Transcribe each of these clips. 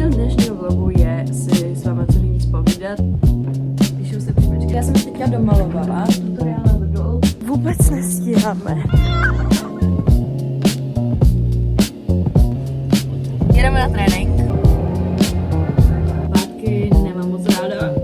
Cíl dnešního vlogu je si s váma co nejvíc povídat. Píšu se příběčky. Já jsem teďka domalovala. Tutoriál na vrchol. Vůbec nestíháme. Jedeme na trénink. Pátky nemám moc ráda.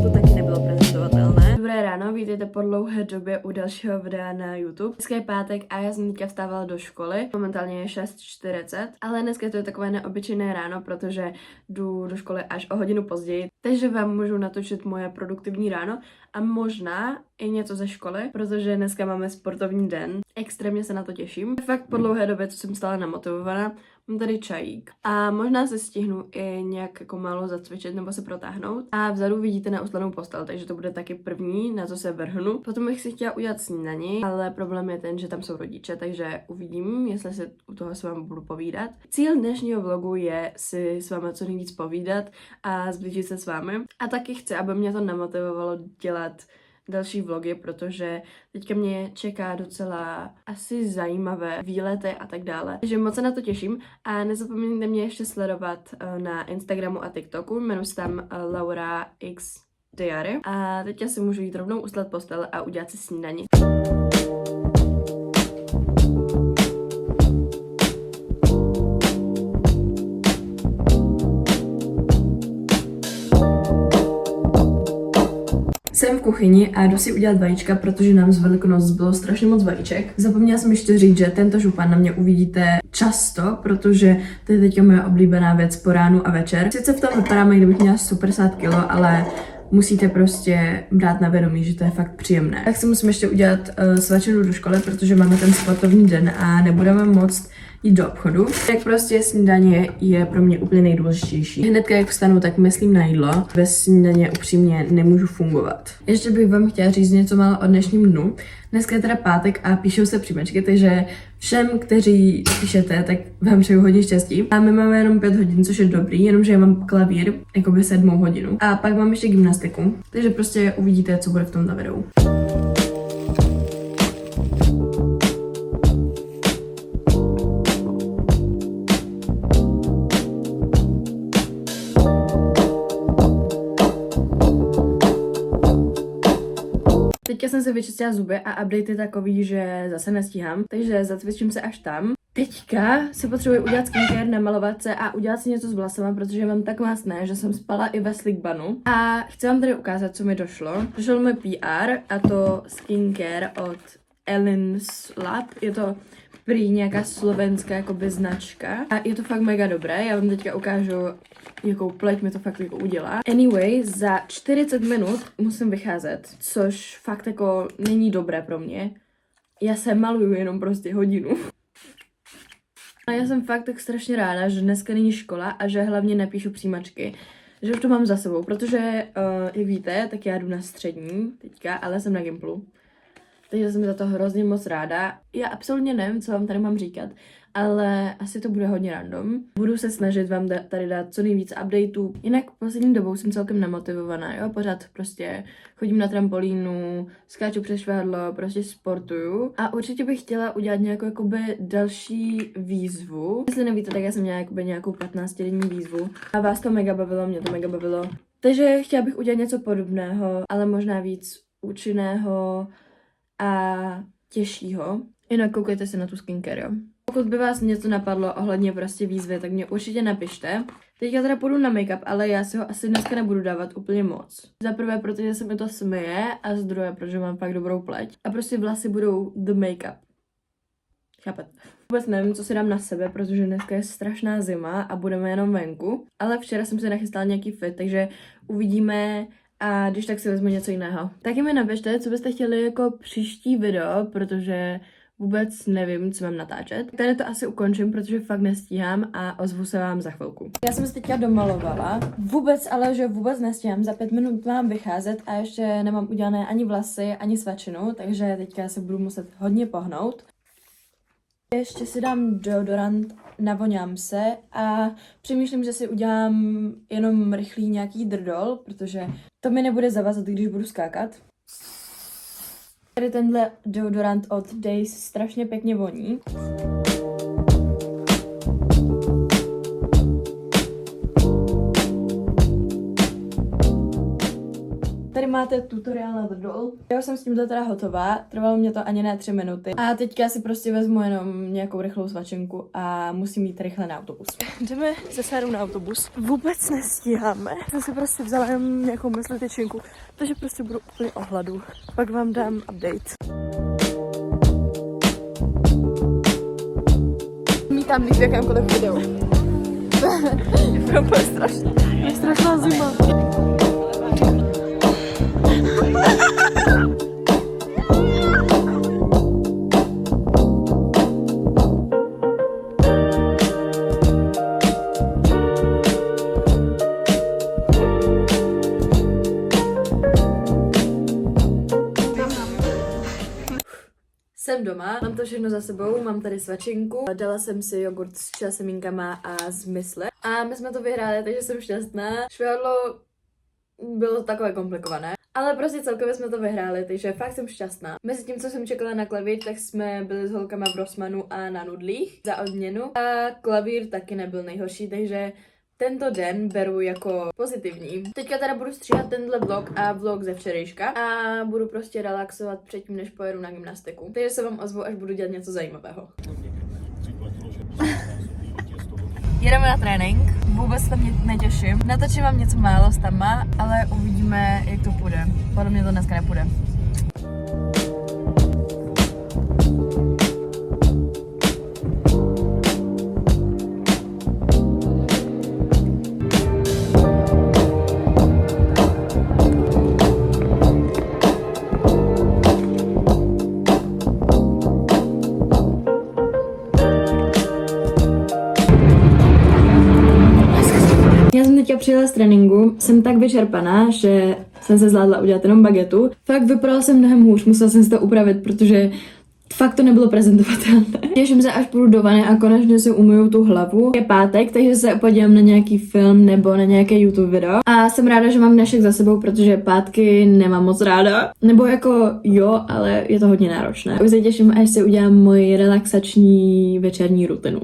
To taky nebylo prezentovatelné. Dobré ráno, vítejte po dlouhé době u dalšího videa na YouTube. Dneska je pátek a já jsem teďka vstávala do školy. Momentálně je 6:40, ale dneska to je takové neobyčejné ráno, protože jdu do školy až o hodinu později. Takže vám můžu natočit moje produktivní ráno a možná i něco ze školy, protože dneska máme sportovní den. Extrémně se na to těším. Fakt po dlouhé době, co jsem stále namotivovaná. Mám tady čajík a možná se stihnu i nějak jako málo zacvičit nebo se protáhnout. A vzadu vidíte neustlanou postel, takže to bude taky první, na co se vrhnu. Potom bych si chtěla udělat snídani, ale problém je ten, že tam jsou rodiče, takže uvidím, jestli se u toho s vámi budu povídat. Cíl dnešního vlogu je si s vámi co nejvíc povídat a zblížit se s vámi. A taky chci, aby mě to namotivovalo dělat další vlogy, protože teďka mě čeká docela asi zajímavé výlety a tak dále. Takže moc se na to těším a nezapomeňte mě ještě sledovat na Instagramu a TikToku, jmenuji se tam Laura X Diary. A teďka si můžu jít rovnou uslat postel a udělat si snídani. Jsem v kuchyni a jdu si udělat vajíčka, protože nám z Velikonoc bylo strašně moc vajíček. Zapomněla jsem ještě říct, že tento župan na mě uvidíte často, protože to je teďka moje oblíbená věc po ránu a večer. Sice v tom vypadám, kdybych měla 150 kg, ale musíte prostě brát na vědomí, že to je fakt příjemné. Tak si musím ještě udělat svačinu do školy, protože máme ten sportovní den a nebudeme moc jít do obchodu. Tak prostě snídaně je pro mě úplně nejdůležitější. Hnedka jak vstanu, tak myslím na jídlo. Bez snídaně upřímně nemůžu fungovat. Ještě bych vám chtěla říct něco málo o dnešním dnu. Dneska je teda pátek a píšou se příjmečky, takže všem, kteří píšete, tak vám přeju hodně štěstí. A my máme jenom 5 hodin, což je dobrý, jenomže já mám klavír jakoby 7 hodinu. A pak mám ještě gymnastiku, takže prostě uvidíte, co bude v tomto videu. Teďka jsem se vyčistila zuby a update je takový, že zase nestíhám, takže zacvičím se až tam. Teďka si potřebuji udělat skincare, namalovat se a udělat si něco s vlasama, protože mám tak másné, že jsem spala i ve sleekbanu. A chci vám tady ukázat, co mi došlo. Došlo mi PR a to skincare od Ellen's Lab. Je to prý nějaká slovenská jakoby značka a je to fakt mega dobré. Já vám teďka ukážu, jakou pleť mi to fakt jako udělá. Anyway, za 40 minut musím vycházet, což fakt jako není dobré pro mě. Já se maluju jenom prostě hodinu. A já jsem fakt tak strašně ráda, že dneska není škola a že hlavně nepíšu přijímačky. Že už to mám za sebou, protože, jak víte, tak já jdu na střední teďka, ale jsem na Gimplu. Takže jsem za to hrozně moc ráda. Já absolutně nevím, co vám tady mám říkat, ale asi to bude hodně random. Budu se snažit vám tady dát co nejvíc updateů. Jinak poslední dobou jsem celkem nemotivovaná, jo, pořád prostě chodím na trampolínu, skáču přes švádlo, prostě sportuju. A určitě bych chtěla udělat nějakou jakoby další výzvu. Jestli nevíte, tak já jsem měla jakoby nějakou 15denní výzvu. A vás to mega bavilo, mě to mega bavilo. Takže chtěla bych udělat něco podobného, ale možná víc účinného a těžšího. Jinak koukejte se na tu skincare, jo. Pokud by vás něco napadlo ohledně prostě výzvy, tak mě určitě napište. Teďka teda půjdu na make-up, ale já si ho asi dneska nebudu dávat úplně moc. Za prvé, protože se mi to směje a za druhé, protože mám fakt dobrou pleť. A prostě vlasy budou the make-up. Chápete? Vůbec nevím, co si dám na sebe, protože dneska je strašná zima a budeme jenom venku. Ale včera jsem si nachystala nějaký fit, takže uvidíme. A když tak si vezmu něco jiného. Taky mi napište, co byste chtěli jako příští video, protože vůbec nevím, co mám natáčet. Tady to asi ukončím, protože fakt nestíhám a ozvu se vám za chvilku. Já jsem se teďka domalovala. Vůbec nestíhám. Za 5 minut mám vycházet a ještě nemám udělané ani vlasy, ani svačinu, takže teďka se budu muset hodně pohnout. Ještě si dám deodorant, navoňám se a přemýšlím, že si udělám jenom rychlý nějaký drdol, protože to mi nebude zavazat, když budu skákat. Tady tenhle deodorant od Days strašně pěkně voní. tady máte tutoriál na drdol. Já už jsem s tímto teda hotová, trvalo mě to ani ne 3 minuty. A teďka si prostě vezmu jenom nějakou rychlou svačenku a musím jít rychle na autobus. Jdeme se Sárou na autobus. Vůbec nestíháme. Jsem si prostě vzala jenom nějakou myslitečinku, takže prostě budu úplně ohladu. Pak vám dám update. Mítám být v jakémkoliv videu. To je strašná. Je strašná zima. Jsem doma, mám to všechno za sebou, mám tady svačinku, dala jsem si jogurt s chia semínkama a z mysli a my jsme to vyhráli, takže jsem šťastná. Švihadlo bylo takové komplikované, ale prostě celkově jsme to vyhráli, takže fakt jsem šťastná. Mezi tím, co jsem čekala na klavír, tak jsme byli s holkama v Rossmanu a na nudlích za odměnu a klavír taky nebyl nejhorší, takže tento den beru jako pozitivní. Teďka teda budu stříhat tenhle vlog a vlog ze včerejška a budu prostě relaxovat předtím, než pojedu na gymnastiku. Takže se vám ozvu, až budu dělat něco zajímavého. Jedeme na trénink, vůbec se mě netěším. Natočím vám něco málo s tama, ale uvidíme, jak to půjde. Podle mě to dneska nepůjde. Já jsem teďka přijela z tréninku, jsem tak vyčerpaná, že jsem se zvládla udělat jenom bagetu. Fakt vypadala jsem mnohem hůř, musela jsem si to upravit, protože fakt to nebylo prezentovatelné. Těším se, až půjdu do vany a konečně si umyju tu hlavu. Je pátek, takže se podívám na nějaký film nebo na nějaké YouTube video. A jsem ráda, že mám dnešek za sebou, protože pátky nemám moc ráda. Nebo jako jo, ale je to hodně náročné. Už se těším, až si udělám moji relaxační večerní rutinu.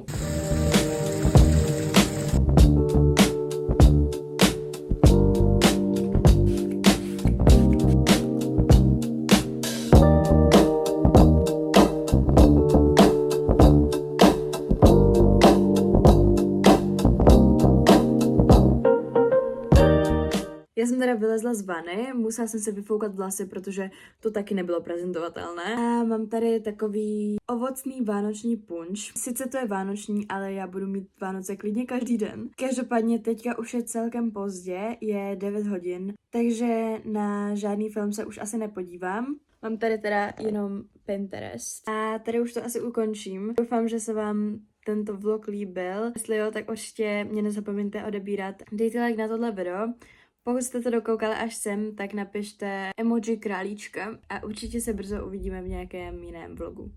Já jsem teda vylezla z vany, musela jsem se vyfoukat vlasy, protože to taky nebylo prezentovatelné. A mám tady takový ovocný vánoční punč. Sice to je vánoční, ale já budu mít Vánoce klidně každý den. Každopádně teďka už je celkem pozdě, je 9 hodin, takže na žádný film se už asi nepodívám. Mám tady teda jenom Pinterest. A tady už to asi ukončím. Doufám, že se vám tento vlog líbil. Jestli jo, tak určitě mě nezapomeňte odebírat. Dejte like na tohle video. Pokud jste to dokoukali až sem, tak napište emoji králíčka a určitě se brzo uvidíme v nějakém jiném vlogu.